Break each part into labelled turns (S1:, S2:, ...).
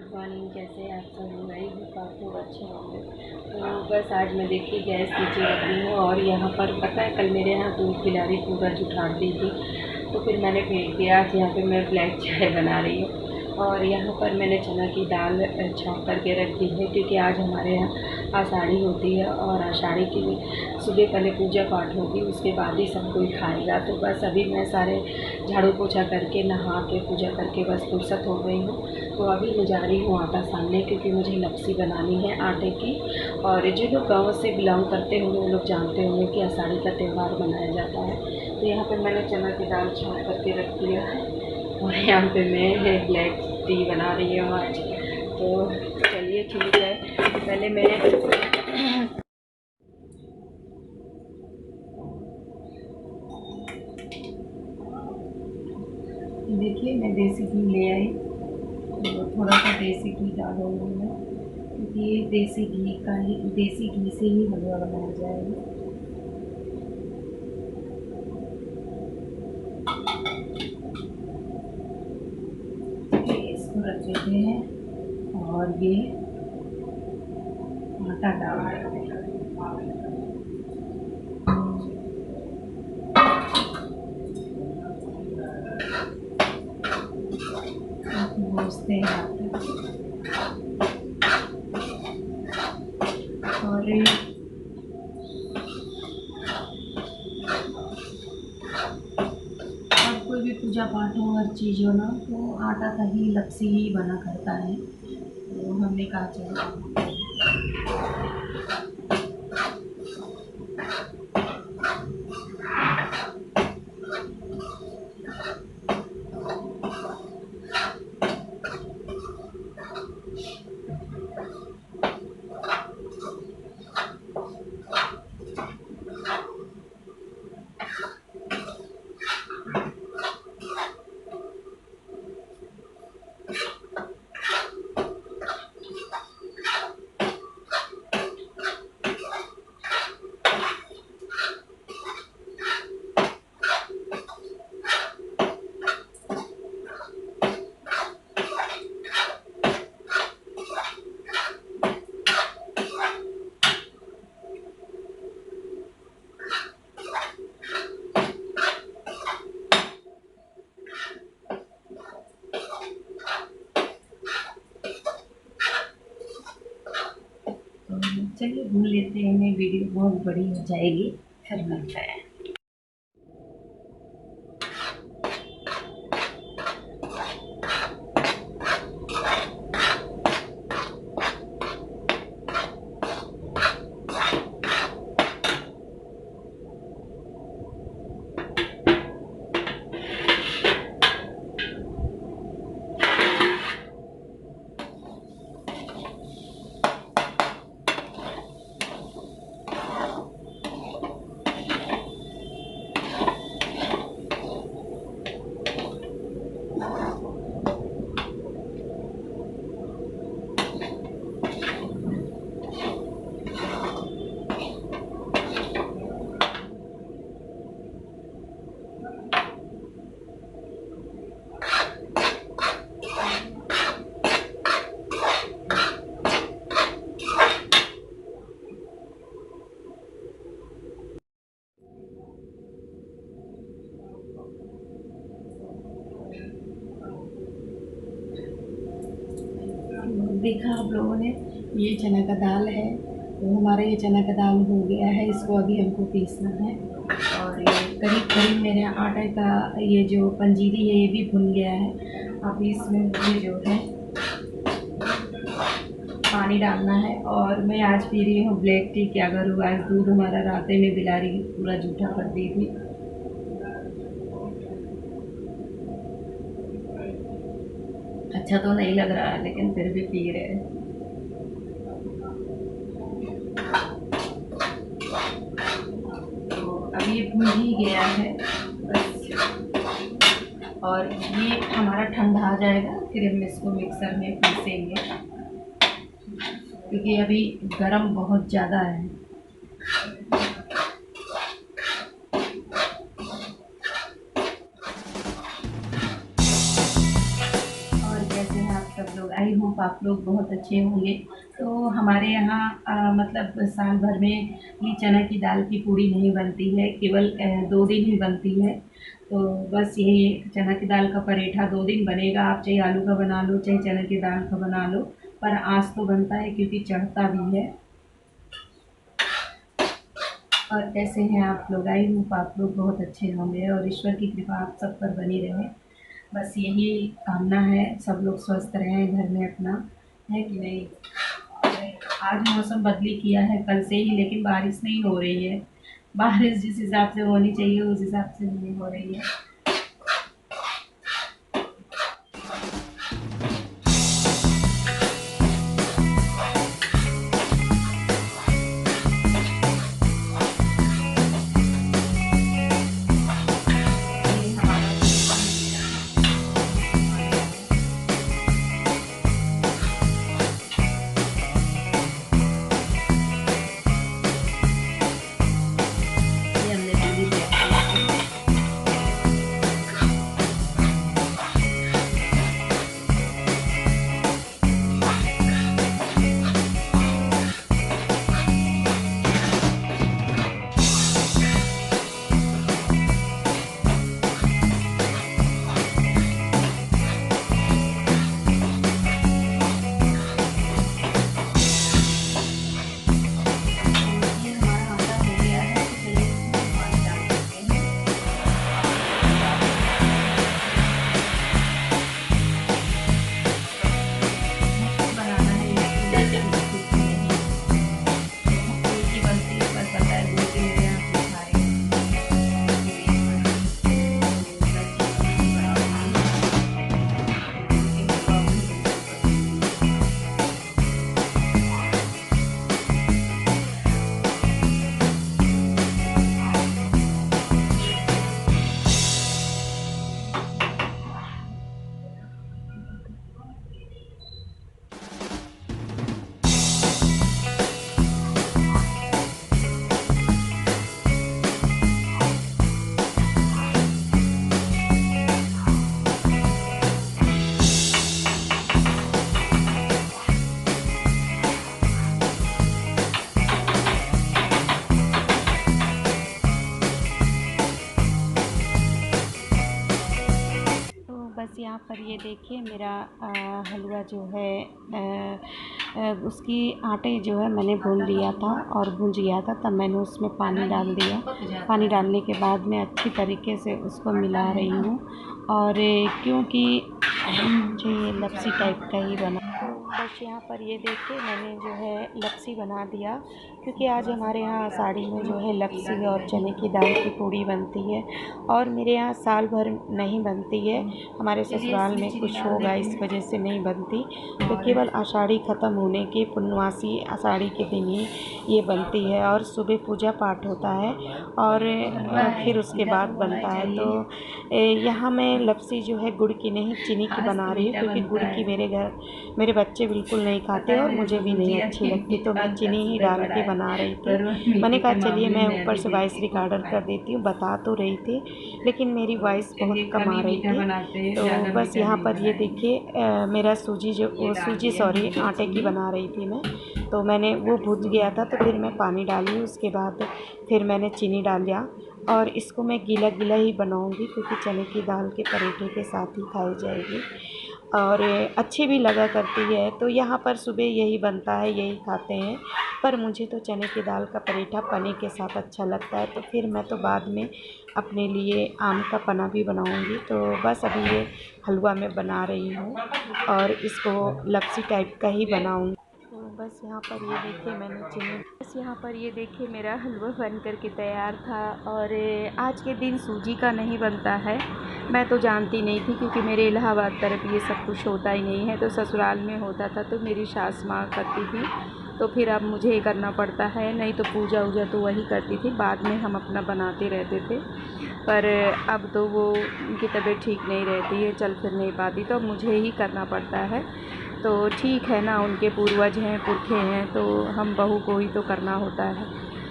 S1: Morning. कैसे आप सब? आई होप आप लोग अच्छे होंगे। तो बस आज मैं देखिए गैस नीचे रख दी हूँ और यहाँ पर पता है कल मेरे यहाँ दूध पिलारी पूरा जुठाड़ दी थी, तो फिर मैंने फेंक दिया। आज यहाँ पे मैं ब्लैक चाय बना रही हूँ और यहाँ पर मैंने चना की दाल छौंक करके रख दी है, क्योंकि आज हमारे यहाँ आषाढ़ी होती है और आषाढ़ी की सुबह पहले पूजा पाठ होगी, उसके बाद ही सब कोई खाएगा। तो बस अभी मैं सारे झाड़ू पोछा करके नहा के पूजा करके बस फुर्सत हो गई हूँ। तो अभी मैं जा रही हूँ आटा सानने, क्योंकि मुझे लपसी बनानी है आटे की। और जो लोग गाँव से बिलोंग करते होंगे वो लोग जानते होंगे कि आषाढ़ी का त्यौहार मनाया जाता है। तो यहाँ पर मैंने चना की दाल छौंक करके रख दिया है और यहाँ पे मैं ब्लैक टी बना रही हूँ आज। तो चलिए ठीक है, पहले मैं देखिए मैं देसी घी ले आई, तो थोड़ा सा देसी घी डालूंगी मैं, क्योंकि देसी घी से ही हलवा बनाया जाएगा। इसको रख देते हैं और ये आटा डाल देते हैं। भूनते हैं आटा और कोई भी पूजा पाठ हो, हर चीज़ हो ना, तो आटा का ही लपसी ही बना करता है। तो हमने कहा चलो चलिए भून लेते हैं, वीडियो बहुत बड़ी हो जाएगी, फिर मिलता है। देखा आप लोगों ने, ये चना का दाल है। तो हमारा ये चना का दाल हो गया है, इसको अभी हमको पीसना है। और ये करीब करीब मेरे आटे का ये जो पंजीरी है ये भी भुन गया है। अभी इसमें मुझे जो है पानी डालना है। और मैं आज पी रही हूँ ब्लैक टी। क्या करूँ, आज दूध हमारा रास्ते में बिलारी पूरा जूठा कर दी थी। अच्छा तो नहीं लग रहा है, लेकिन फिर भी पी रहे हैं। तो अभी ये भून ही गया है बस, और ये हमारा ठंडा आ जाएगा, फिर हम इसको मिक्सर में पीसेंगे, क्योंकि अभी गरम बहुत ज़्यादा है। और कैसे हैं आप सब लोग, आई होप आप लोग बहुत अच्छे होंगे। तो हमारे यहाँ मतलब साल भर में ये चना की दाल की पूड़ी नहीं बनती है, केवल 2 दिन ही बनती है। तो बस यही चना की दाल का पराठा 2 दिन बनेगा, आप चाहे आलू का बना लो, चाहे चना की दाल का बना लो, पर आज तो बनता है क्योंकि चढ़ता भी है। और कैसे हैं आप लोग? आई होप आप लोग बहुत अच्छे होंगे और ईश्वर की कृपा आप सब पर बनी रहे। बस यही कामना है, सब लोग स्वस्थ रहें घर में अपना, है कि नहीं? आज मौसम बदली किया है कल से ही, लेकिन बारिश नहीं हो रही है। बारिश जिस हिसाब से होनी चाहिए उस हिसाब से नहीं हो रही है। ये हमारा ये हमने दीदी से ये हमारा आटा हो गया है, तो चलिए इसमें पानी डाल देते हैं। बनाना है इसलिए कुछ नहीं, कोई की बनती है, पर पता है दो दिन मेरे यहाँ कुछ खाए तो बस यहाँ पर ये देखिए मेरा हलवा जो है उसकी आटे जो है मैंने भून लिया था और भून गया था, तब मैंने उसमें पानी डाल दिया। पानी डालने के बाद मैं अच्छी तरीके से उसको मिला रही हूँ। और क्योंकि मुझे ये लपसी टाइप का ही बना, बस यहाँ पर ये देखिए मैंने जो है लपसी बना दिया, क्योंकि आज हमारे यहाँ आषाढ़ी में जो है लपसी और चने की दाल की पूड़ी बनती है। और मेरे यहाँ साल भर नहीं बनती है, हमारे ससुराल में कुछ होगा इस वजह से नहीं बनती, तो केवल आषाढ़ी ख़त्म होने के पूर्णवासी आषाढ़ी के दिन ही ये बनती है। और सुबह पूजा पाठ होता है और फिर उसके बाद बनता है। तो यहाँ मैं लपसी जो है गुड़ की नहीं चीनी की बना रही हूँ, क्योंकि गुड़ की मेरे बच्चे बिल्कुल नहीं खाते और मुझे भी नहीं अच्छी लगती, तो मैं चीनी ही डाल के बना रही थी। मैंने कहा चलिए मैं ऊपर से वॉइस रिकॉर्डर कर देती हूँ, बता तो रही थी लेकिन मेरी वॉइस बहुत कम आ रही थी। तो बस यहाँ पर ये देखिए मेरा सूजी सॉरी आटे की बना रही थी मैं, तो मैंने वो भुज गया था, तो फिर मैं पानी डाली, उसके बाद फिर मैंने चीनी डाल दिया। और इसको मैं गीला गीला ही बनाऊंगी, क्योंकि चने की दाल के पराठे के साथ ही खाई जाएगी और अच्छी भी लगा करती है। तो यहाँ पर सुबह यही बनता है, यही खाते हैं, पर मुझे तो चने की दाल का पराठा पनीर के साथ अच्छा लगता है। तो फिर मैं तो बाद में अपने लिए आम का पना भी बनाऊंगी। तो बस अभी ये हलवा मैं बना रही हूँ और इसको लपसी टाइप का ही बनाऊंगी। तो बस यहाँ पर ये देखिए बस यहाँ पर ये देखिए मेरा हलवा बन कर के तैयार था। और आज के दिन सूजी का नहीं बनता है, मैं तो जानती नहीं थी, क्योंकि मेरे इलाहाबाद तरफ ये सब कुछ होता ही नहीं है। तो ससुराल में होता था, तो मेरी सास माँ करती थी, तो फिर अब मुझे ही करना पड़ता है, नहीं तो पूजा वूजा तो वही करती थी, बाद में हम अपना बनाते रहते थे। पर अब तो वो उनकी तबीयत ठीक नहीं रहती है, चल फिर नहीं पाती, तो अब मुझे ही करना पड़ता है। तो ठीक है ना, उनके पूर्वज हैं, पुरखे हैं, तो हम बहू को ही तो करना होता है।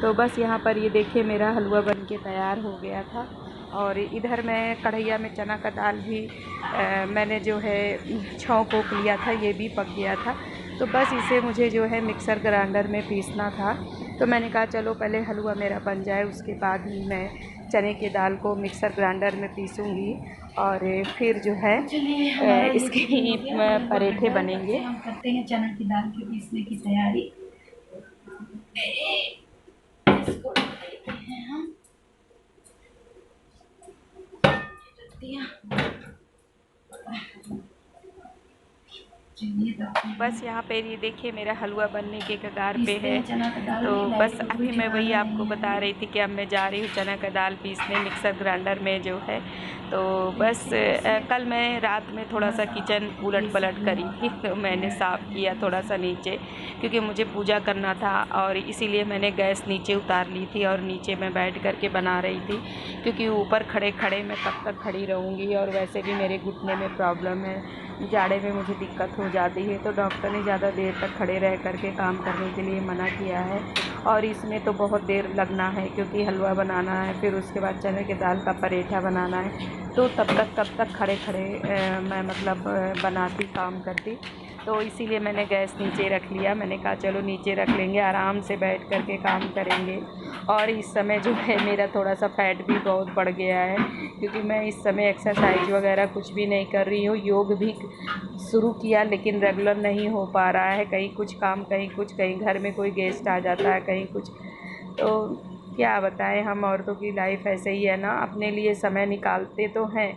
S1: तो बस यहाँ पर ये देखिए मेरा हलवा बन के तैयार हो गया था। और इधर मैं कढ़ैया में चना का दाल भी मैंने जो है छौंक वोंक लिया था, ये भी पक गया था। तो बस इसे मुझे जो है मिक्सर ग्राइंडर में पीसना था। तो मैंने कहा चलो पहले हलवा मेरा बन जाए, उसके बाद ही मैं चने की दाल को मिक्सर ग्राइंडर में पीसूँगी और फिर जो है इसके पराठे बनेंगे।
S2: हम करते हैं चना की दाल के पीसने की तैयारी। इसको डालते हैं हम
S1: बस यहाँ पे ये देखिए मेरा हलवा बनने के कगार पे है। तो बस अभी मैं वही आपको बता रही थी कि अब मैं जा रही हूँ चना का दाल पीसने मिक्सर ग्राइंडर में जो है। तो बस कल मैं रात में थोड़ा सा किचन उलट पलट करी थी, तो मैंने साफ़ किया थोड़ा सा नीचे, क्योंकि मुझे पूजा करना था और इसीलिए मैंने गैस नीचे उतार ली थी और नीचे मैं बैठ कर के बना रही थी, क्योंकि ऊपर खड़े खड़े मैं कब तक खड़ी रहूँगी और वैसे भी मेरे घुटने में प्रॉब्लम है, जाड़े में मुझे दिक्कत हो जाती है। तो डॉक्टर ने ज़्यादा देर तक खड़े रह कर के काम करने के लिए मना किया है और इसमें तो बहुत देर लगना है, क्योंकि हलवा बनाना है, फिर उसके बाद चने की दाल का पराठा बनाना है। तो तब तक खड़े खड़े मैं मतलब बनाती, काम करती। तो इसीलिए मैंने गैस नीचे रख लिया। मैंने कहा चलो नीचे रख लेंगे, आराम से बैठ कर के काम करेंगे। और इस समय जो है मेरा थोड़ा सा फैट भी बहुत बढ़ गया है, क्योंकि मैं इस समय एक्सरसाइज वगैरह कुछ भी नहीं कर रही हूँ। योग भी शुरू किया लेकिन रेगुलर नहीं हो पा रहा है, कहीं कुछ काम, कहीं कुछ, कहीं घर में कोई गेस्ट आ जाता है, कहीं कुछ। तो क्या बताएं, हम औरतों की लाइफ ऐसे ही है ना, अपने लिए समय निकालते तो हैं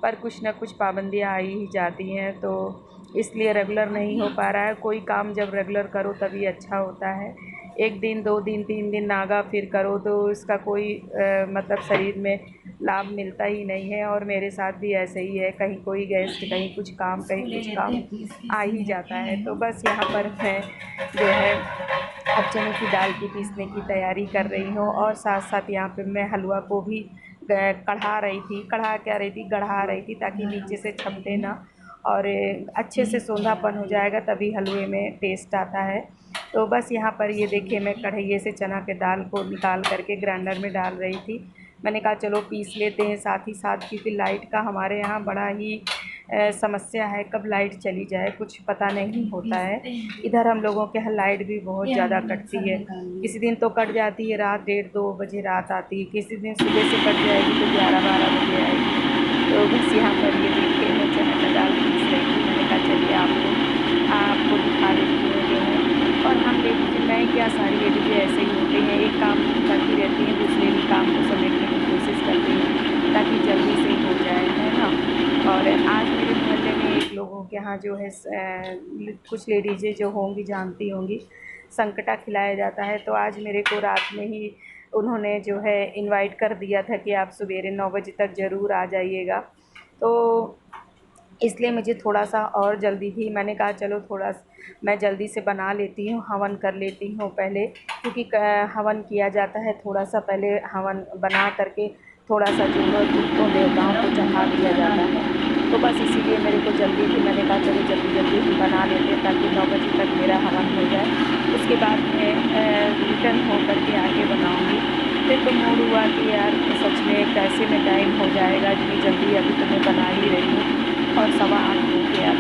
S1: पर कुछ ना कुछ पाबंदियाँ आ ही जाती हैं, तो इसलिए रेगुलर नहीं हो पा रहा है। कोई काम जब रेगुलर करो तभी अच्छा होता है। एक दिन, 2 दिन, 3 दिन नागा फिर करो तो इसका कोई मतलब शरीर में लाभ मिलता ही नहीं है। और मेरे साथ भी ऐसे ही है, कहीं कोई गेस्ट, कहीं कुछ काम, कहीं कुछ काम आ ही जाता है। तो बस यहाँ पर मैं जो है अब चने की दाल की पीसने की तैयारी कर रही हूँ और साथ साथ यहाँ पे मैं हलवा को भी कढ़ा रही थी, गढ़ा रही थी ताकि नीचे से छपटे ना और अच्छे से सोंधापन हो जाएगा तभी हलवे में टेस्ट आता है। तो बस यहाँ पर ये देखिए मैं कढ़ाई से चना के दाल को निकाल करके ग्राइंडर में डाल रही थी। मैंने कहा चलो पीस लेते हैं साथ ही साथ, क्योंकि लाइट का हमारे यहाँ बड़ा ही समस्या है, कब लाइट चली जाए कुछ पता नहीं होता है। इधर हम लोगों के यहाँ लाइट भी बहुत ज़्यादा कटती है, किसी दिन तो कट जाती है रात 1:30-2 बजे रात आती है, किसी दिन सुबह से कट जाएगी तो 11-12 बजे आएगी। तो बस यहाँ पर ये देखिए मैं चना का दाल पीस रही थी। मैंने कहा चलिए आपको दिखा देती हूँ जो है। और हम लेडीज, मैं क्या, सारी लेडीज ऐसे ही होते हैं, एक काम करती रहती हैं, दूसरे भी काम को समेटने की कोशिश करती हैं ताकि जल्दी से हो जाए, है ना। और आज मेरे मोहल्ले में एक लोगों के यहाँ जो है कुछ लेडीज़ें जो होंगी, जानती होंगी, संकटा खिलाया जाता है। तो आज मेरे को रात में ही उन्होंने जो है इनवाइट कर दिया था कि आप सवेरे 9 बजे तक ज़रूर आ जाइएगा। तो इसलिए मुझे थोड़ा सा और जल्दी थी, मैंने कहा चलो थोड़ा मैं जल्दी से बना लेती हूँ, हवन कर लेती हूँ पहले, क्योंकि हवन किया जाता है थोड़ा सा पहले, हवन बना करके थोड़ा सा जो है कुत्तों देवताओं को चढ़ा दिया जाता है। तो बस इसीलिए मेरे को जल्दी थी, मैंने कहा चलो जल्दी जल्दी ही बना लेते हैं ताकि 9 बजे तक मेरा हवन हो जाए। उसके बाद मैं रिटर्न हो करके आगे बनाऊँगी। फिर तो मूड हुआ कि यार सच में कैसे में टाइम हो जाएगा, इतनी जल्दी अभी तो मैं बना ही रही हूँ और 8:15 हो गया।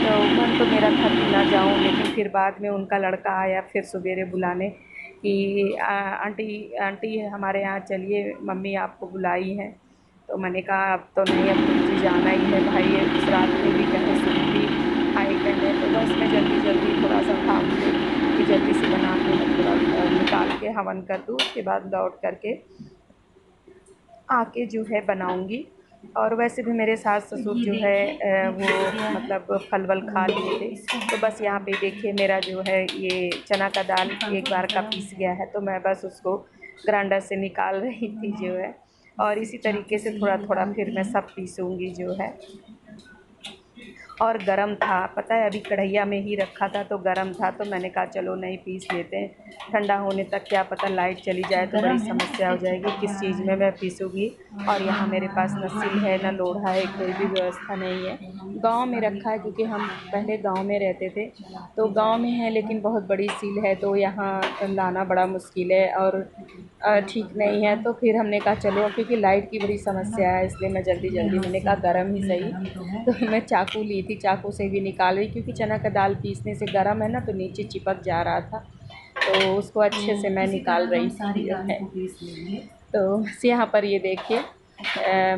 S1: तो मन तो मेरा था कि ना जाऊँ, लेकिन फिर बाद में उनका लड़का आया फिर सवेरे बुलाने कि आंटी आंटी हमारे यहाँ चलिए, मम्मी आपको बुलाई हैं। तो मैंने कहा अब तो नहीं, अब तो मुझे जाना ही है भाई, ये इस रात में भी कहे सुबह भी आई करने। तो बस मैं जल्दी जल्दी थोड़ा सा भाग के कि जल्दी से बना के मैं थोड़ा निकाल के हवन कर दूँ, उसके बाद लौट करके आके जो है बनाऊँगी। और वैसे भी मेरे सास-ससुर जो है वो मतलब फल वल खा लिए थे। तो बस यहाँ पे देखिए मेरा जो है ये चना का दाल एक बार का पीस गया है, तो मैं बस उसको ग्राइंडर से निकाल रही थी जो है। और इसी तरीके से थोड़ा-थोड़ा फिर मैं सब पीसूँगी जो है। और गरम था, पता है अभी कढ़ैया में ही रखा था तो गरम था, तो मैंने कहा चलो नहीं पीस लेते हैं, ठंडा होने तक क्या पता लाइट चली जाए तो बड़ी समस्या हो जाएगी, किस चीज़ में मैं पीसूँगी। और यहाँ मेरे पास न सिल है न लोढ़ा है, कोई भी व्यवस्था नहीं है। गाँव में रखा है क्योंकि हम पहले गाँव में रहते थे, तो गाँव में है लेकिन बहुत बड़ी सील है तो यहाँ लाना बड़ा मुश्किल है और ठीक नहीं है। तो फिर हमने कहा चलो, क्योंकि लाइट की बड़ी समस्या है इसलिए मैं जल्दी मैंने कहा गरम ही सही, तो मैं चाकू ली थी, चाकू से भी निकाल रही, क्योंकि चना का दाल पीसने से गरम है ना तो नीचे चिपक जा रहा था, तो उसको अच्छे से मैं निकाल रही थी। तो बस यहाँ पर ये देखिए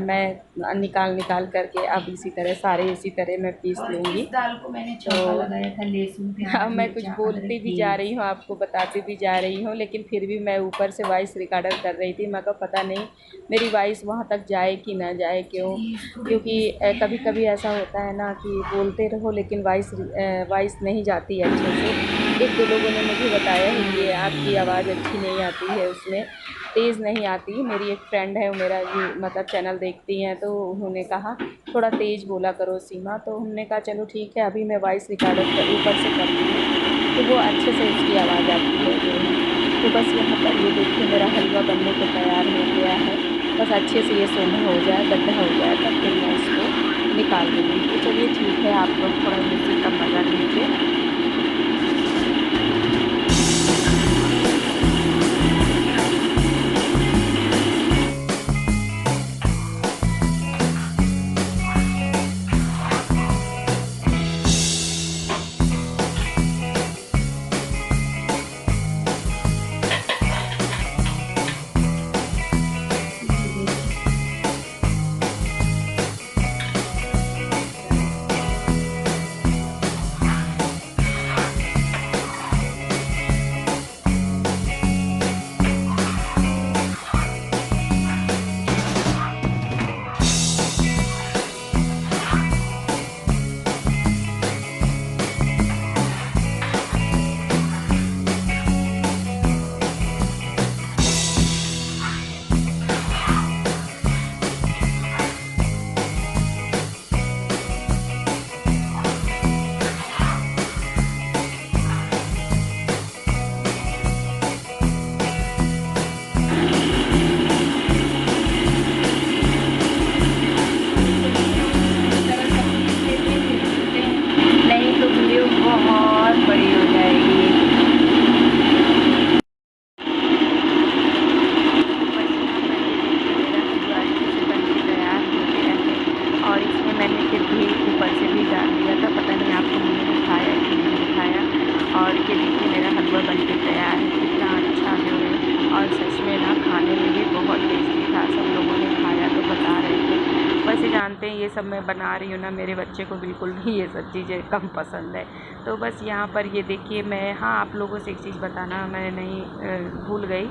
S1: मैं निकाल करके अब इसी तरह सारे इसी तरह मैं पीस लूँगी।
S2: दाल को मैंने छौंका लगाया था लहसुन प्याज
S1: अब मैं कुछ बोलती भी जा रही हूँ, आपको बताती भी जा रही हूँ, लेकिन फिर भी मैं ऊपर से वॉइस रिकॉर्डर कर रही थी। मैं कहा पता नहीं मेरी वॉइस वहाँ तक जाए कि ना जाए, क्योंकि कभी कभी ऐसा होता है ना कि बोलते रहो लेकिन वॉइस नहीं जाती है अच्छे से। एक दो लोगों ने मुझे बताया है कि आपकी आवाज़ अच्छी नहीं आती है, उसमें तेज़ नहीं आती। मेरी एक फ्रेंड है, वो मेरा ये मतलब चैनल देखती हैं, तो उन्होंने कहा थोड़ा तेज़ बोला करो सीमा, तो हमने कहा चलो ठीक है, अभी मैं वॉइस रिकॉर्डर ऊपर से करती हूँ तो वो अच्छे से उसकी आवाज़ आती है जो है। तो बस यहाँ पर ये देखिए मेरा हलवा बनने को तैयार हो गया है, बस अच्छे से ये सोना हो जाए, गड्ढा हो जाए, तब फिर मैं इसको निकाल दूँगी। तो चलिए ठीक है, आप लोग थोड़ा म्यूज़िक का मज़ा लीजिए। नहीं तो वीडियो बहुत बड़ी हो जाएगी। और इसमें मैंने फिर घी ऊपर से भी डाल दिया था, पता नहीं आपको मैंने दिखाया कि नहीं दिखाया। और ये देखिए मेरा हलवा बन के तैयार है, कितना अच्छा जो है, और सच में ना खाने में भी बहुत टेस्टी था, सब लोगों ने खाया तो बता रहे थे। वैसे जानते हैं ये सब मैं बना रही हूँ ना, मेरे बच्चे को बिल्कुल भी ये सब चीज़ें कम पसंद है। तो बस यहाँ पर ये देखिए मैं, हाँ आप लोगों से एक चीज़ बताना मैं नहीं भूल गई,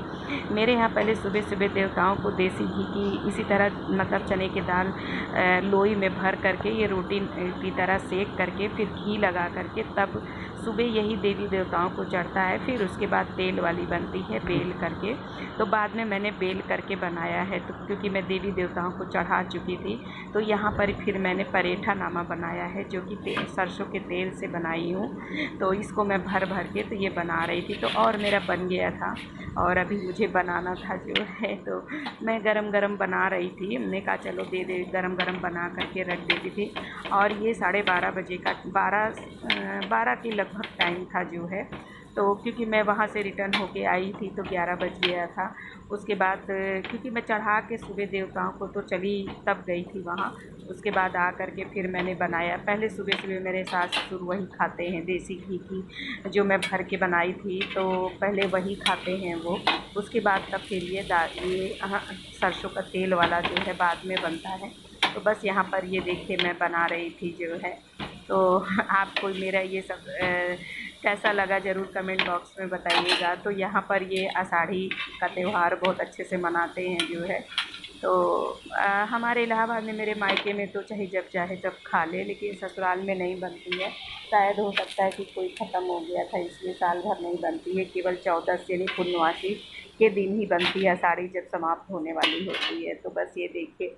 S1: मेरे यहाँ पहले सुबह सुबह देवताओं को देसी घी की इसी तरह मतलब चने की दाल लोई में भर करके ये रोटी की तरह सेक करके फिर घी लगा करके तब सुबह यही देवी देवताओं को चढ़ता है। फिर उसके बाद तेल वाली बनती है बेल करके, तो बाद में मैंने बेल करके बनाया है, तो क्योंकि मैं देवी देवताओं को चढ़ा चुकी थी तो यहाँ पर फिर मैंने परेठा नामा बनाया है जो कि सरसों के तेल से बनाई हूँ। तो इसको मैं भर भर के तो ये बना रही थी, तो और मेरा बन गया था और अभी मुझे बनाना था जो है, तो मैं गरम गरम बना रही थी। हमने कहा चलो दे दे, गरम गरम बना करके रख देती थी। और ये 12:30 बजे का 12 के लगभग टाइम था जो है, तो क्योंकि मैं वहाँ से रिटर्न होके आई थी तो 11 बज गया था। उसके बाद क्योंकि मैं चढ़ा के सुबह देवताओं को तो चली तब गई थी वहाँ, उसके बाद आ कर के फिर मैंने बनाया। पहले सुबह सुबह मेरे सास ससुर वही खाते हैं, देसी घी की जो मैं भर के बनाई थी तो पहले वही खाते हैं वो। उसके बाद तब फिर ये सरसों का तेल वाला जो है बाद में बनता है। तो बस यहाँ पर ये देखिए मैं बना रही थी जो है। तो आपको मेरा ये सब कैसा लगा ज़रूर कमेंट बॉक्स में बताइएगा। तो यहाँ पर ये आषाढ़ी का त्यौहार बहुत अच्छे से मनाते हैं जो है। तो हमारे इलाहाबाद में मेरे मायके में तो चाहे जब चाहे तब खा ले, लेकिन ससुराल में नहीं बनती है। शायद हो सकता है कि कोई ख़त्म हो गया था इसलिए साल भर नहीं बनती है, केवल 14 यानी पूर्णवासी के दिन ही बनती है, आषाढ़ी जब समाप्त होने वाली होती है। तो बस ये देखिए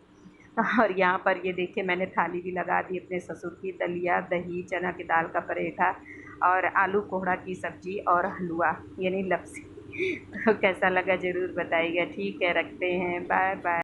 S1: और यहाँ पर ये देखिए मैंने थाली भी लगा दी अपने ससुर की, दलिया, दही, चना की दाल का पराठा और आलू कोहड़ा की सब्ज़ी और हलवा यानी लपसी। तो कैसा लगा ज़रूर बताइएगा। ठीक है, रखते हैं, बाय बाय।